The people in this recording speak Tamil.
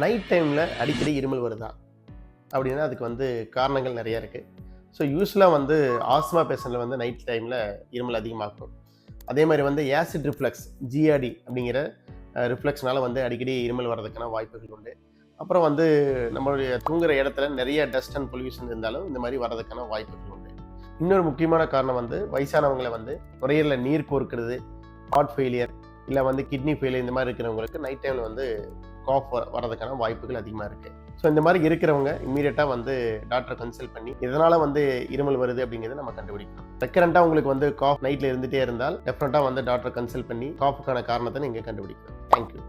நைட் டைமில் அடிக்கடி இருமல் வருதா அப்படின்னா அதுக்கு வந்து காரணங்கள் நிறையா இருக்குது. ஸோ யூஸ்வலாக வந்து ஆஸ்மா பேஷண்ட்டில் வந்து நைட் டைமில் இருமல் அதிகமாகும். அதே மாதிரி வந்து ஆசிட் ரிஃப்ளெக்ஸ் ஜிஆர்டி அப்படிங்கிற ரிஃப்ளெக்ஸ்னால வந்து அடிக்கடி இருமல் வர்றதுக்கான வாய்ப்புகள் உண்டு. அப்புறம் வந்து நம்மளுடைய தூங்குகிற இடத்துல நிறைய டஸ்ட் அண்ட் பொல்யூஷன் இருந்தாலும் இந்த மாதிரி வர்றதுக்கான வாய்ப்புகள் உண்டு. இன்னொரு முக்கியமான காரணம் வந்து வயசானவங்களை வந்து நுரையீரலில் நீர் கோர்க்கிறது, ஹார்ட் ஃபெயிலியர் இல்லை வந்து கிட்னி ஃபெயிலியர் இந்த மாதிரி இருக்கிறவங்களுக்கு நைட் டைமில் வந்து காஃப் வரதுக்கான வாய்ப்புகள் அதிகமாக இருக்குது. ஸோ இந்த மாதிரி இருக்கிறவங்க இம்மீடியட்டாக வந்து டாக்டரை கன்சல்ட் பண்ணி இதனால் வந்து இருமல் வருது அப்படிங்கிறத நம்ம கண்டுபிடிக்கணும். ரெக்கரண்ட்டாக உங்களுக்கு வந்து காஃப் நைட்டில் இருந்துகிட்டே இருந்தால் டெஃபினட்டாக வந்து டாக்டரை கன்சல்ட் பண்ணி காஃபுக்கான காரணத்தை நீங்கள் கண்டுபிடிக்கணும். தேங்க்யூ.